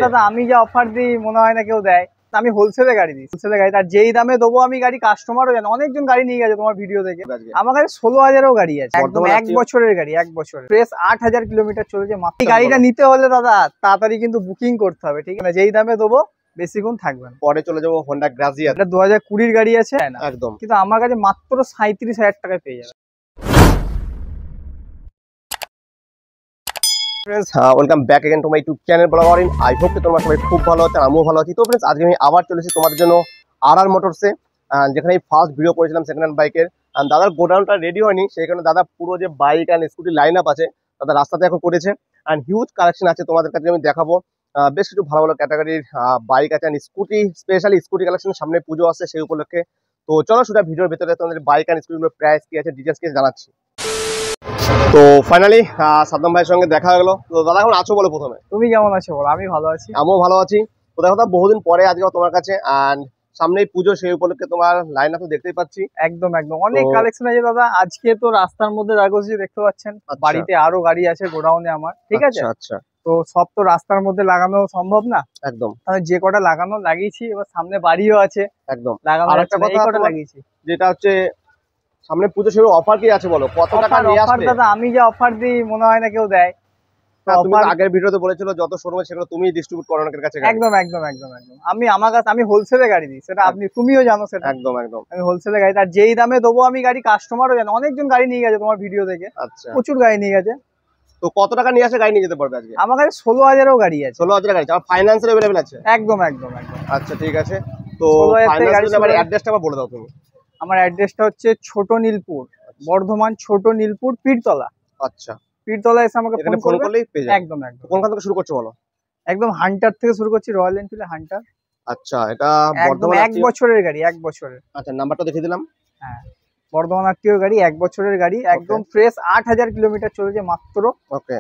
দাদা আমি যা অফার দিই মনে হয় না কেউ দেয়। আমি হোলসেলে গাড়ি দিই, হোলসেলে গাড়ি তার যেই দামে দেবো আমি গাড়ি, কাস্টমারও জানে, অনেকজন গাড়ি নিয়ে গেছে তোমার ভিডিও দেখে। আমার কাছে 16,000ও গাড়ি আছে, একদম 1 বছরের গাড়ি, 1 বছরের ফ্রেশ 8,000 কিলোমিটার চলেছে মাত্র। এই গাড়িটা নিতে হলে দাদা তাড়াতাড়ি কিন্তু বুকিং করতে হবে, ঠিক আছে? যেই দামে দেবো বেশিক্ষণ থাকবে না। পরে চলে যাবো হোন্ডা গ্রাজিয়া, এটা 2020 গাড়ি আছে একদম, কিন্তু আমার কাছে মাত্র 37,000 টাকায় পেয়ে যাবে। Welcome back again to my YouTube channel blogger in. I hope তোমরা সবাই খুব ভালো আছো, আমিও ভালো আছি। তো ফ্রেন্ডস, আজকে আমি আবার চলেছি তোমাদের জন্য আর মোটরসে, যেখানে ফার্স্ট ভিডিও করেছিলাম সেকেন্ড হ্যান্ড বাইকের। দাদার গোডাউনটা রেডি হয়নি, সেইখানে দাদা পুরো যে bike and scooty line up আছে দাদা রাস্তাতে এখন করেছে, অ্যান্ড হিউজ কালেকশন আছে তোমাদের কাছে আমি দেখাবো। বেশ কিছু ভালো ভালো ক্যাটাগরির বাইক আছে and scooty, specially scooty collection. সামনে পুজো আসছে সেই উপলক্ষে। তো চলো সেটা ভিডিওর ভিতরে তোমাদের বাইক অ্যান্ড স্কুটিগুলোর প্রাইস কি আছে, ডিটেলস কি জানাচ্ছি। তো ফাইনালি সাদ্দাম ভাইয়ের সঙ্গে দেখা গেল। তো দাদা এখন আছো বলো প্রথমে? তুমি কেমন আছো বলো? আমি ভালো আছি। আমিও ভালো আছি। তো দেখো দাদা, বহুদিন পরে আজকে তোমার কাছে, অ্যান্ড সামনেই পুজো, সেই উপলক্ষে তোমার লাইন আপ তো দেখতেই পাচ্ছি। একদম একদম অনেক কালেকশন আছে দাদা। আজকে তো রাস্তার মধ্যে রাখছি দেখতে পাচ্ছেন, বাড়িতে আরো গাড়ি আছে গোডাউনে আমার, ঠিক আছে? আচ্ছা, তো সব তো রাস্তার মধ্যে লাগানো সম্ভব না, একদম। তাহলে যে কটা লাগানো লাগিয়েছি, এবার সামনে বাড়িও আছে, একদম। লাগানো আর একটা কথা লাগিয়েছি, যেটা হচ্ছে সামনে পুজো, সেই অফার কি আছে বলো? কত টাকা নিয়ে আসবে? দাদা আমি যা অফার দিই মনে হয় না কেউ দেয়। তুমি আগের ভিডিওতে বলেছিল যত শোরুমে সেগুলো তুমি ডিস্ট্রিবিউট করো অনেকের কাছে। একদম একদম একদম একদম আমার কাছে আমি হোলসেলে গাড়ি দিই, সেটা তুমিও জানো সেটা। একদম একদম। আমি হোলসেলে গাড়ি, তার যেই দামে দেবো আমি গাড়ি, কাস্টমারও জানে, অনেকজন গাড়ি নিয়ে গেছে তোমার ভিডিও দেখে। আচ্ছা, প্রচুর গাড়ি নিয়ে গেছে। তো কত টাকা নিয়ে আসে গাড়ি নিয়ে যেতে পারবে আজকে? আমার কাছে 16,000ও গাড়ি আছে। 16,000 গাড়ি আছে, আর ফাইন্যান্সের अवेलेबल আছে? একদম একদম একদম। আচ্ছা, ঠিক আছে। তো ফাইন্যান্সের আমার অ্যাড্রেসটা আবার বলে দাও তুমি। আমার অ্যাড্রেসটা হচ্ছে ছোট নীলপুর, বর্ধমান ছোট নীলপুর পীরতলা। আচ্ছা, পীরতলা এসে আমাকে ফোন করলেই পেয়ে যাবে। একদম একদম। কোনখান থেকে শুরু করছো বলো? একদম হান্টার থেকে শুরু করছি, রয়্যাল এনফিল্ড হান্টার। আচ্ছা, এটা বর্ধমান 1 বছরের গাড়ি, 1 বছরের। আচ্ছা, নাম্বারটা দেখিয়ে দিলাম। হ্যাঁ, বর্ধমান আরটিও গাড়ি, 1 বছরের গাড়ি, একদম ফ্রেশ 8,000 কিলোমিটার চলেছে মাত্র। ওকে,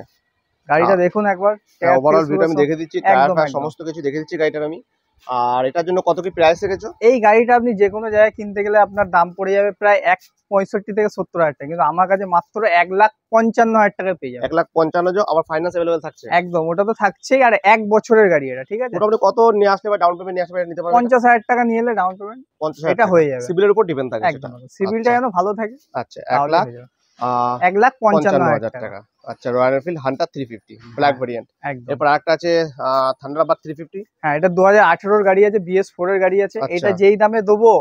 গাড়িটা দেখুন একবার। ওভারঅল ভিডিও আমি দেখে দিচ্ছি, টায়ার সমস্ত কিছু দেখে দিচ্ছি গাড়িটার আমি। আর এটার জন্য কত কি প্রাইস রেখেছো? এই গাড়িটা আপনি যে কোনো জায়গায় কিনতে গেলে আপনার দাম পড়ে যাবে প্রায় 65 থেকে 70,000 টাকা, কিন্তু আমার কাছে মাত্র 1,55,000 টাকায় পেয়ে যাবে। 1,55,000, আবার ফাইন্যান্স अवेलेबल থাকছে? একদম, ওটা তো থাকছেই। আর 1 বছরের গাড়ি এটা, ঠিক আছে? মোটামুটি কত নিয়ে আসলে বা ডাউন পেমেন্ট নিয়ে আসলে নিতে পারবে? 50,000 টাকা নিয়ে এলে ডাউন পেমেন্ট 50,000 এটা হয়ে যাবে। সিভিলের উপর ডিপেন্ড থাকে সেটা। একদম, সিভিলটা যেন ভালো থাকে। আচ্ছা, 1,55,000 টাকা। আচ্ছা, royal Enfield Hunter 350 black variant. এরপর আরেকটা আছে থান্ডারবার্ড 350। হ্যাঁ, এটা 2018 এর গাড়ি আছে, BS4 এর গাড়ি আছে। এটা যেই দামে দেবো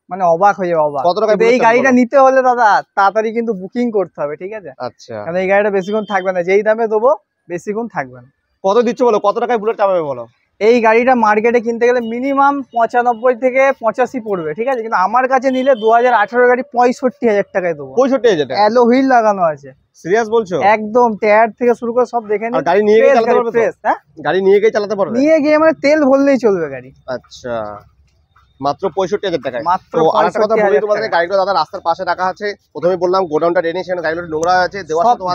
মানে অবাক হয়ে যাবে, অবাক। কত টাকা? এই গাড়িটা নিতে হলে দাদা তাড়াতাড়ি কিন্তু বুকিং করতে হবে, ঠিক আছে? আচ্ছা, কারণ এই গাড়িটা বেশিক্ষণ থাকবে না, যেই দামে দেবো বেশিক্ষণ থাকবে না। কত দিচ্ছ বলো? কত টাকায় বুলেট চাপাবে বলো? এই গাড়িটা মার্কেটে কিনতে গেলে মিনিমাম 95 থেকে 85 পড়বে, ঠিক আছে? কিন্তু আমার কাছে নিলে 2018 গাড়ি 65,000 টাকায় দেবো। 65,000 টাকা? অ্যালো হুইল লাগানো আছে। সিরিয়াস বলছো? একদম, টায়ার থেকে শুরু করে সব দেখে নিন। গাড়ি নিয়ে গিয়ে চালাতে পারবে? হ্যাঁ, গাড়ি নিয়ে গিয়ে চালাতে পারবে? নিয়ে গিয়ে মানে তেল ভরলেই চলবে গাড়ি। আচ্ছা, মাত্র 65,000 টাকায়। মাত্র। তো আরেকটা কথা বলি তোমাদের, গাড়িগুলো দাদা রাস্তার পাশে রাখা আছে। প্রথমে বললাম গোডাউনটা রেডি, সেখানে গাড়িগুলো নোংরা আছে,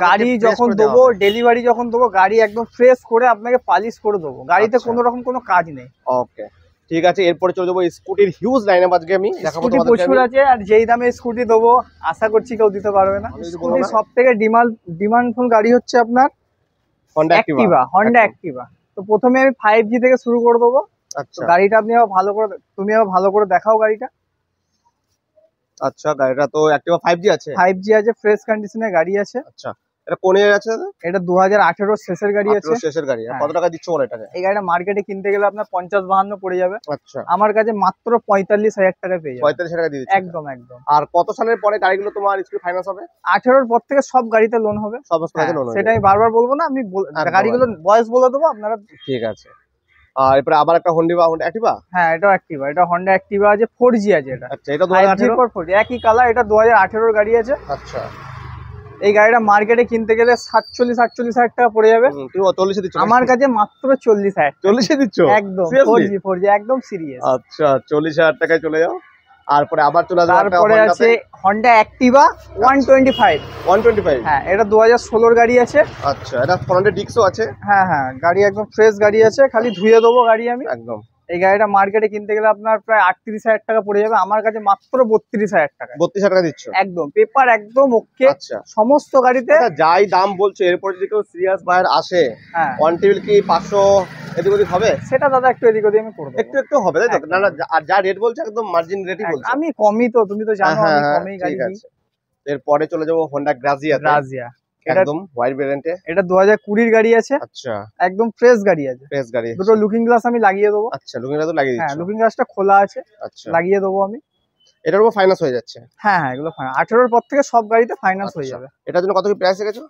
গাড়ি যখন দেবো, ডেলিভারি যখন দেবো, গাড়ি একদম ফ্রেশ করে আপনাকে পালিশ করে দেবো। গাড়িতে কোনো রকম কোনো কাজ নেই। ওকে, ঠিক আছে। এরপরে চলে যাবো স্কুটির হিউজ লাইন আপ আজকে আমি দেখাবো। স্কুটি প্রচুর আছে, আর যেই দামে স্কুটি দেবো আশা করছি কেউ দিতে পারবে না। স্কুটি সবথেকে ডিমান্ডফুল গাড়ি হচ্ছে আপনার হন্ডা অ্যাক্টিভা। তো প্রথমে আমি 5G থেকে শুরু করে দেবো। আচ্ছা, গাড়িটা আপনি তুমি ভালো করে দেখাও গাড়িটা। আচ্ছা, গাড়িটা তো অ্যাক্টিভা 5G আছে? 5G আছে, ফ্রেশ কন্ডিশনের গাড়ি আছে। আচ্ছা, এটা কোন ইয়ার আছে দাদা? এটা 2018 শেষের গাড়ি আছে। শেষের গাড়ি। কত টাকা দিচ্ছ বলো এটাকে? এই গাড়িটা মার্কেটে কিনতে গেলে আপনার 50-52 পড়ে যাবে। আচ্ছা, আমার কাছে মাত্র 45,000 টাকায় পেয়ে যাবে। 45,000 টাকা দিয়ে দিচ্ছি? একদম একদম। আর কত সালের পরে গাড়িগুলো তোমার স্কুটি ফাইন্যান্স হবে? 18 পর থেকে সব গাড়িতে লোন হবে। সেটা আমি বারবার বলবো না, আমি গাড়িগুলো বয়স বলে দেবো আপনারা। ঠিক আছে। আর এরপরে আবার একটা হন্ডা অ্যাক্টিভা। হ্যাঁ, এটাও অ্যাক্টিভা। এটা হন্ডা অ্যাক্টিভা আছে, 4G আছে এটা। আচ্ছা, এটা 2018 4G একই কালার। এটা 2018 এর গাড়ি আছে। আচ্ছা, এই গাড়িটা মার্কেটে কিনতে গেলে 47-48,000 টাকা পড়ে যাবে। তুমি 40 এ দিচ্ছ? আমার কাছে মাত্র 40,000। 40 এ দিচ্ছ? একদম 4G একদম সিরিয়াস। আচ্ছা, 40,000 টাকায় চলে যাও। তারপরে আবার চলে আসবে, তারপরে আছে হন্ডা অ্যাক্টিভা 125। হ্যাঁ, এটা 2016 গাড়ি আছে। আচ্ছা, এটা ফ্রন্টে ডিস্কও আছে? হ্যাঁ হ্যাঁ, গাড়ি একদম ফ্রেশ গাড়ি আছে, খালি ধুয়ে দেবো গাড়ি আমি। একদম। এই গাড়িটা মার্কেটে কিনতে গেলে আপনার প্রায় 38,000 টাকা পড়ে যাবে, আমার কাছে মাত্র 32,000 টাকা। 32,000 টাকা দিচ্ছ? একদম পেপার একদম ওকে। আচ্ছা, সমস্ত গাড়িতে যাই দাম বলছো, এরপর যদি কেউ সিরিয়াস বায়ার আসে, হ্যাঁ ওয়ান টেবিল কি 500 এদিক ওদিক হবে? সেটা দাদা একটু এদিক ওদিক আমি করে দেব। একটু হবে তাই তো? না না, আর যা রেট বলছো একদম মার্জিন রেটই বলছো। আমি কমই তো, তুমি তো জানো আমি কমই গাড়ি ঠিক দিই। আছে, এরপরে চলে যাবো হোন্ডা গ্রাজিয়া। গ্রাজিয়া একদম হোয়াইট ভেরিয়েন্টে। এটা 2020 এর গাড়ি আছে। আচ্ছা, একদম ফ্রেশ গাড়ি আছে। ফ্রেশ গাড়ি। দুটো লুকিং গ্লাস আমি লাগিয়ে দেবো। আচ্ছা, লুকিং গ্লাস লাগিয়ে দিচ্ছ? হ্যাঁ লুকিং গ্লাসটা খোলা আছে, আচ্ছা, লাগিয়ে দেবো আমি। এটার উপর ফাইন্যান্স হয়ে যাচ্ছে? হ্যাঁ এগুলো 18 এর পর থেকে সব গাড়িতে ফাইন্যান্স হয়ে যাবে। এটার জন্য কত কি প্রাইস রেখেছো?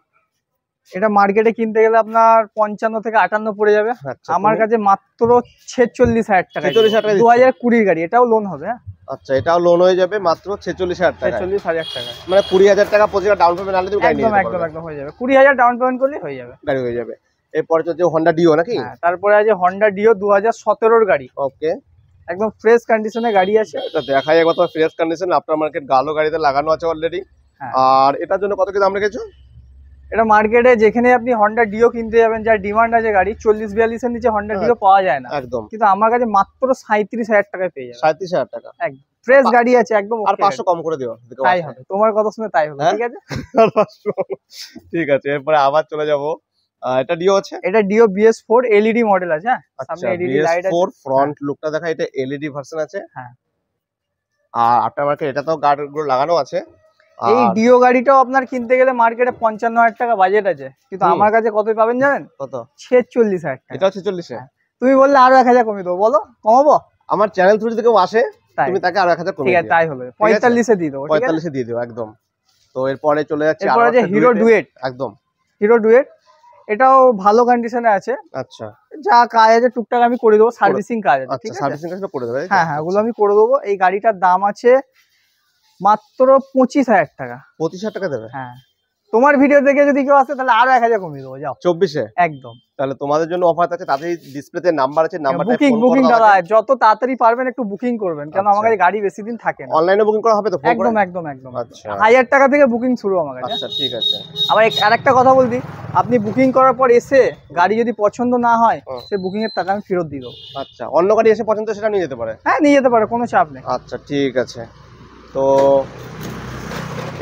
এটা মার্কেটে কিনতে গেলে আপনার 55 থেকে 58 পড়ে যাবে, আমার কাছে মাত্র 46,000 টাকা। 46,000 টাকা 2020 গাড়ি, এটাও লোন হবে। আচ্ছা, এটাও লোন হয়ে যাবে মাত্র 46,000 টাকা। 46,000 টাকা মানে 20,000 টাকা প্রতিটা ডাউন পেমেন্ট আনলে তুমি গাড়ি নিয়ে একদম একদম একদম হয়ে যাবে। 20,000 ডাউন পেমেন্ট করলে হয়ে যাবে, গাড়ি হয়ে যাবে। এরপরে হচ্ছে হোন্ডা ডিও নাকি? হ্যাঁ তারপরে আছে হোন্ডা ডিও 2017 এর গাড়ি। ওকে, একদম ফ্রেশ কন্ডিশনে গাড়ি আছে। এটা দেখাই একবার, তো ফ্রেশ কন্ডিশন, আফটার মার্কেট গালো গাড়িতে লাগানো আছে অলরেডি। হ্যাঁ। আর এটার জন্য কত কি দাম রেখেছো? এটা মার্কেটে যেখানে আপনি হোন্ডা ডিও কিনতে যাবেন, যার ডিমান্ড আছে গাড়ি 40-42 এর নিচে হোন্ডা ডিও পাওয়া যায় না একদম, কিন্তু আমার কাছে মাত্র 37,000 টাকায় পেয়ে যাবে। 37,000 টাকা একদম ফ্রেশ গাড়ি আছে একদম। আর 500 কম করে দিও। তাই হবে, তোমার কথা শুনে তাই হবে। ঠিক আছে ঠিক আছে, এরপরে আবার চলে যাব। এটা ডিও আছে? এটা ডিও BS4 এলইডি মডেল আছে। হ্যাঁ আচ্ছা, সামনে এলইডি লাইট আছে। BS4 ফ্রন্ট লুকটা দেখা, এটা এলইডি ভার্সন আছে। হ্যাঁ, আর আফটার মার্কেট এটা তো গার্ডগুলো লাগানো আছে। এই ডিও গাড়িটাও আপনার কিনতে গেলে মার্কেটে 55,000 টাকা বাজেট আছে, কিন্তু আমার কাছে কত পাবেন জানেন? কত? 46,000 টাকা। এটাও 46 এ? তুমি বললে আরো 1,000 কমিয়ে দেবো, বলো কমাবো? আমার চ্যানেল থ্রু যদি কেউ আসে তুমি তাকে আরো 1,000 কমিয়ে ঠিক দিও। আছে তাই হবে, 45 এ দিয়ে দেবো। 45 এ দিয়ে দিও একদম। তো এরপরে চলে যাচ্ছে এরপরে যে হিরো ডুয়েট। একদম হিরো ডুয়েট, এটাও ভালো কন্ডিশনে আছে। আচ্ছা, যা কাজ আছে টুকটাক আমি করে দেবো, সার্ভিসিং কাজ আছে। ঠিক আছে, সার্ভিসিং কাজটা করে দেবে? হ্যাঁ হ্যাঁ ওগুলো আমি করে দেবো। এই গাড়িটার দাম আছে মাত্র 25,000 টাকা। 25,000 টাকা দেবে? হ্যাঁ, তোমার ভিডিও দেখে যদি কেউ আসে তাহলে আরো 1,000 কমিয়ে দেবো। যাও 24 এ একদম। তাহলে তোমাদের জন্য অফার আছে, তাদের ডিসপ্লেতে নাম্বার আছে, নাম্বারটা বুকিং বুকিং দাদা, যত তাড়াতাড়ি পারবেন একটু বুকিং করবেন, কারণ আমার কাছে গাড়ি বেশি দিন থাকে না। অনলাইনে বুকিং করা হবে তো? একদম একদম একদম। আচ্ছা, 1,000 টাকা থেকে বুকিং শুরু আমার কাছে। আচ্ছা ঠিক আছে। আবার আরেকটা কথা বলছি, আপনি বুকিং করার পর এসে গাড়ি যদি পছন্দ না হয় সে বুকিং এর টাকা আমি ফেরত দিয়ে দেবো। আচ্ছা, অন্য গাড়ি এসে পছন্দ সেটা নিয়ে যেতে পারে? হ্যাঁ নিয়ে যেতে পারে, কোনো চাপ নেই। আচ্ছা ঠিক আছে। তো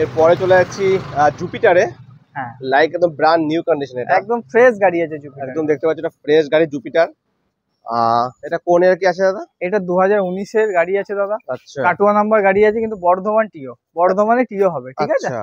এরপরে চলে যাচ্ছি জুপিটারে। হ্যাঁ লাইক একদম ব্র্যান্ড নিউ কন্ডিশন, এটা একদম ফ্রেশ গাড়ি আছে জুপিটার। একদম দেখতে পাচ্ছ এটা ফ্রেশ গাড়ি জুপিটার। এটা কোন এর কি আছে দাদা? এটা 2019 এর গাড়ি আছে দাদা। আচ্ছা, কাটুয়া নাম্বার গাড়ি আছে, কিন্তু বর্ধমান টিও, বর্ধমানে টিও হবে। ঠিক আছে, আচ্ছা,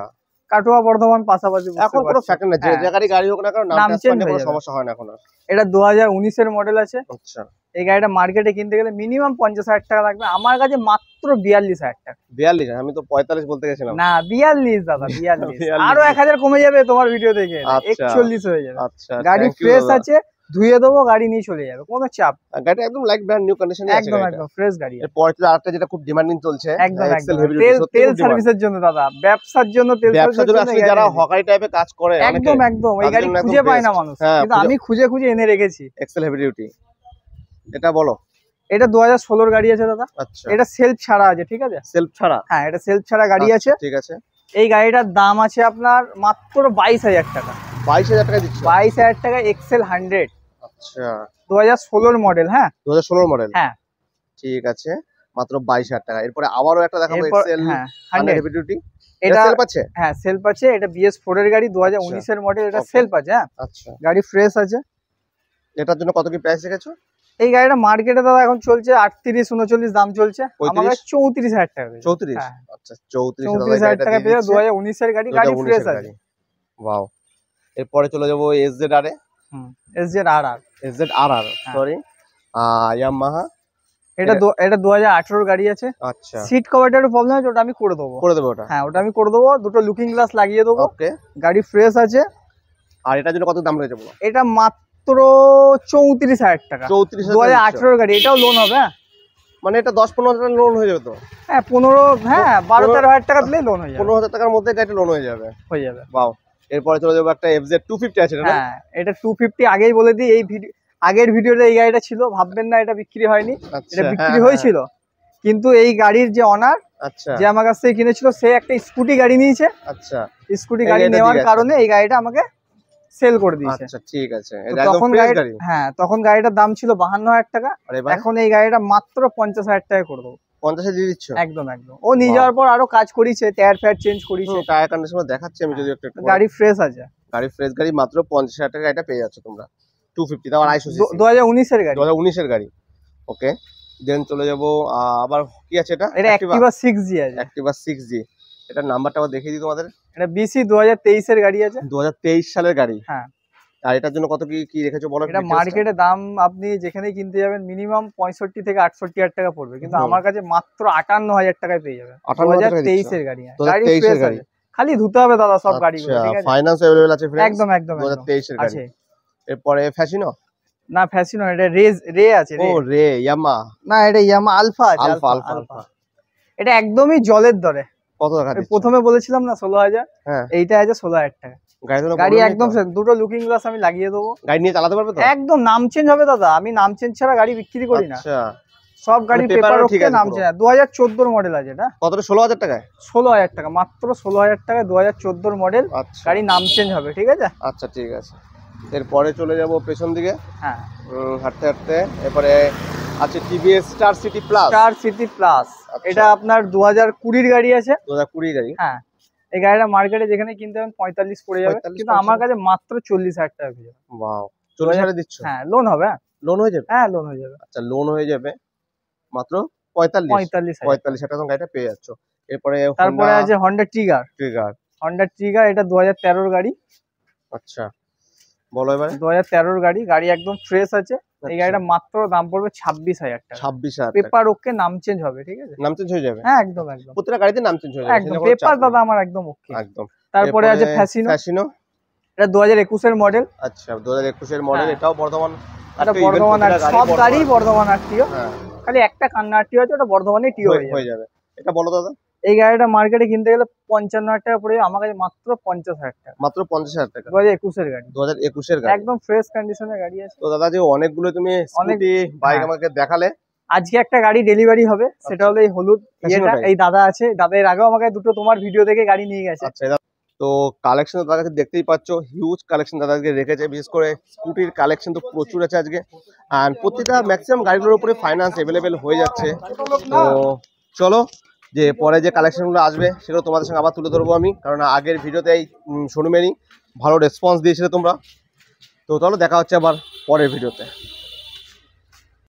কাটুয়া বর্ধমান পাশাপাশি। এখন কোনো ফ্যাক্টর না, যে জায়গায় গাড়ি হোক না কারণ নাম চেঞ্জ হয়ে কোনো সমস্যা হয় না এখন আর। এটা 2019 এর মডেল আছে। আচ্ছা, এই গাড়িটা মার্কেটে কিনতে গেলে মিনিমাম 50,000 টাকা লাগবে, আমার কাছে মাত্র 42,000 টাকা। 42? আমি তো 45 বলতে গেছিলাম। না 42 দাদা, 42। আরো 1,000 কমে যাবে তোমার ভিডিও দেখে, 41 হয়ে যাবে। আচ্ছা, গাড়ি ফ্রেশ আছে, ধুয়ে দেবো, গাড়ি নিয়ে চলে যাবে, কোনো চাপ। গাড়িটা একদম লাইক ব্র্যান্ড নিউ কন্ডিশনে আছে। একদম একদম ফ্রেশ গাড়ি। এরপর আরেকটা যেটা খুব ডিমান্ডিং চলছে, একদম এক্সেল একদম হেভি তেল সার্ভিসের জন্য দাদা, ব্যবসার জন্য তেল সার্ভিসের জন্য। আসলে যারা হকারি টাইপে কাজ করে একদম একদম, এই গাড়ি খুঁজে পায় না মানুষ, কিন্তু আমি খুঁজে খুঁজে এনে রেখেছি। এক্সেল হেভি ডিউটি, এটা বলো। এটা 2016 গাড়ি আছে দাদা। আচ্ছা, এটা সেলফ ছাড়া আছে। ঠিক আছে, সেলফ ছাড়া? হ্যাঁ এটা সেলফ ছাড়া গাড়ি আছে। ঠিক আছে। এই গাড়িটার দাম আছে আপনার মাত্র 22,000 টাকা। 22,000 টাকা দিচ্ছ? 22,000 টাকা এক্সেল 100। আচ্ছা, 2016 মডেল। হ্যাঁ 2016 মডেল। হ্যাঁ ঠিক আছে, মাত্র 22,000 টাকা। এরপরে আবারও একটা দেখাবো এক্সেল 100 হেভি ডিউটি। এটা সেলফ আছে? হ্যাঁ সেলফ আছে। এটা BS4 এর গাড়ি, 2019 এর মডেল। এটা সেলফ আছে। হ্যাঁ আচ্ছা, গাড়ি ফ্রেশ আছে। এটার জন্য কত কি প্রাইস রেখেছো? এই গাড়িটা মার্কেটে দাদা এখন চলছে 38-39 দাম চলছে, আমার কাছে 34,000 টাকা। 34? আচ্ছা, 34,000 টাকা পেয়ে 2019 এর গাড়ি, গাড়ি ফ্রেশ আছে। ওয়াও। এরপরে চলে যাবো SZR এ। SZR SZR sorry, Yamaha. এটা 2018 গাড়ি আছে। আচ্ছা, সিট কভারটার প্রবলেম আছে, ওটা আমি করে দেবো। ওটা? হ্যাঁ ওটা আমি করে দেবো, দুটো লুকিং গ্লাস লাগিয়ে দেবো। ওকে, গাড়ি ফ্রেশ আছে। আর এটার জন্য কত দাম রয়েছে বলো? এটা মাত্র 34,000 টাকা। 2018 গাড়ি, এটাও লোন হবে। মানে এটা 10-15 হাজার লোন হয়ে যাবে তো? হ্যাঁ 12-13 টাকা দিলেই লোন হয়ে যাবে। 15,000 টাকার মধ্যে গাড়িটা লোন হয়ে যাবে। ওয়াও। এরপরে চলে যাবো একটা FZ 250 আছে। হ্যাঁ এটা 250 আগেই বলে দিই, এই ভিডিও আগের ভিডিওতে এই গাড়িটা ছিল, ভাববেন না এটা বিক্রি হয়নি। এটা বিক্রি হয়েছিল, কিন্তু এই গাড়ির যে অনার, আচ্ছা, যে আমার কাছ থেকে কিনেছিল, সে একটা স্কুটি গাড়ি নিয়েছে। আচ্ছা, স্কুটি গাড়ি নেওয়ার কারণে এই গাড়িটা আমাকে সেল করে দিয়েছে। আচ্ছা ঠিক আছে, তো এটা একদম তখন ফ্রেশ গাড়ি। হ্যাঁ, তখন গাড়িটার দাম ছিল 52,000 টাকা। আরে ভাই, এখন এই গাড়িটা মাত্র 50,000 টাকায় করে দেবো। 50 এ দিয়ে দিচ্ছ? একদম একদম। ও নিয়ে যাওয়ার পর আরো কাজ করিছে, টায়ার ফ্যাট চেঞ্জ করিছে, টায়ার কন্ডিশন দেখাচ্ছি আমি যদি একটু গাড়ি ফ্রেশ আছে। গাড়ি ফ্রেশ গাড়ি মাত্র 50,000 টাকা এটা পেয়ে যাচ্ছ তোমরা। 250 তাও 250 সিসি, 2019 এর গাড়ি। 2019 এর গাড়ি। ওকে, দেন চলে যাব আবার কি আছে এটা? এটা Activa 6G আছে। Activa 6G, এটার নাম্বারটা আবার দেখিয়ে দিই তোমাদের। এটা BC 2023 এর গাড়ি আছে। 2023 সালের গাড়ি। হ্যাঁ। আর এটার জন্য কত কি রেখেছো বলো? এটা মার্কেটে দাম আপনি যেখানেই কিনতে যাবেন মিনিমাম 65 থেকে 68,000 টাকা পড়বে, কিন্তু আমার কাছে মাত্র 58,000 টাকায় পেয়ে যাবেন। 2023 এর গাড়ি। গাড়ি ফ্রেশ আছে, খালি ধুতে হবে দাদা সব গাড়িগুলো, ঠিক আছে? ফাইন্যান্স अवेलेबल আছে फ्रेंड्स? একদম একদম 2023 এর গাড়ি আছে। এরপরে ফ্যাসিনো? না ফ্যাসিনো, এটা রে আছে। ও রে, ইয়ামা না এটা ইয়ামা আলফা আছে। আলফা। এটা একদমই জলের দরে। কত টাকা দিচ্ছ? প্রথমে বলেছিলাম না 16,000, হ্যাঁ এইটা আছে 16,000 টাকা। গাড়ি একদম দুটো লুকিং গ্লাস আমি লাগিয়ে দেবো। গাড়ি নিয়ে চালাতে পারবে তো? একদম নাম চেঞ্জ হবে দাদা, আমি নাম চেঞ্জ ছাড়া গাড়ি বিক্রি করি না। আচ্ছা, সব গাড়ি পেপার ঠিক আছে, নাম চেঞ্জ। 2014 মডেল আছে এটা। কতটা? 16,000 টাকায়? 16,000 টাকা, মাত্র 16,000 টাকা, 2014 মডেল। আচ্ছা গাড়ি নাম চেঞ্জ হবে, ঠিক আছে? আচ্ছা ঠিক আছে। এরপরে চলে যাব পেছন দিকে। হ্যাঁ, হাঁটতে হাঁটতে এরপরে আছে TVS star city plus. Star city plus, এটা আপনার 2020 এর গাড়ি আছে। 2020 গাড়ি। হ্যাঁ, এই গাড়িটা মার্কেটে যেখানে কিনতে হবে 45 পড়ে যাবে, কিন্তু আমার কাছে মাত্র 40,000 টাকা পেয়ে যাবে। ওয়াও, 40,000 দিচ্ছ? হ্যাঁ, লোন হবে। লোন হয়ে যাবে? হ্যাঁ, লোন হয়ে যাবে। আচ্ছা, লোন হয়ে যাবে মাত্র 45,000 টাকা গাড়িটা পেয়ে যাচ্ছ। এরপরে তারপরে আছে হন্ডা ট্রিগার। হন্ডা ট্রিগার, এটা 2013 গাড়ি। আচ্ছা বলো এবারে। 2013 গাড়ি, গাড়ি একদম ফ্রেশ আছে। এই গাড়িটা মাত্র দাম পড়বে 26,000 টাকা। 26,000 পেপার ওকে, নাম চেঞ্জ হবে, ঠিক আছে? নাম চেঞ্জ হয়ে যাবে? হ্যাঁ একদম একদম, প্রত্যেকটা গাড়িতে নাম চেঞ্জ হয়ে যাবে একদম পেপার দাদা আমার একদম ওকে। একদম। তারপরে আছে ফ্যাসিনো, এটা 2021 এর মডেল। আচ্ছা, 2021 এর মডেল, এটাও বর্ধমান। এটা বর্ধমান, আর সব গাড়ি বর্ধমান আরটিও। হ্যাঁ, খালি একটা কান্না আরটিও আছে, ওটা বর্ধমানে টিও হয়ে যাবে। এটা বলো দাদা। এই গাড়িটা মার্কেটে কিনতে গেলে 55,000 টাকা পড়ে যাবে, আমার কাছে মাত্র 50,000 টাকা। মাত্র 50,000 টাকা। 2021 এর গাড়ি। 2021 এর গাড়ি, একদম ফ্রেশ কন্ডিশনের গাড়ি আছে। তো দাদা যে অনেকগুলো তুমি স্কুটি বাইক আমাকে দেখালে, আজকে একটা গাড়ি ডেলিভারি হবে, সেটা হলো এই হলুদ ইয়েটা। এই দাদা আছে, দাদা এর আগেও আমাকে দুটো তোমার ভিডিও দেখে গাড়ি নিয়ে গেছে। আচ্ছা, তো কালেকশন দাদার কাছে দেখতেই পাচ্ছ, হিউজ কালেকশন দাদা আজকে রেখেছে। বিশেষ করে স্কুটির কালেকশন তো প্রচুর আছে আজকে, আর প্রতিটা ম্যাক্সিমাম গাড়িগুলোর উপরে ফাইন্যান্স অ্যাভেলেবেল হয়ে যাচ্ছে। তো চলো, যে পরে যে কালেকশনগুলো আসবে সেগুলো তোমাদের সঙ্গে আবার তুলে ধরবো আমি, কারণ আগের ভিডিওতেই শোরুমেরই ভালো রেসপন্স দিয়েছিলে তোমরা। তো চলো, দেখা হচ্ছে আবার পরের ভিডিওতে।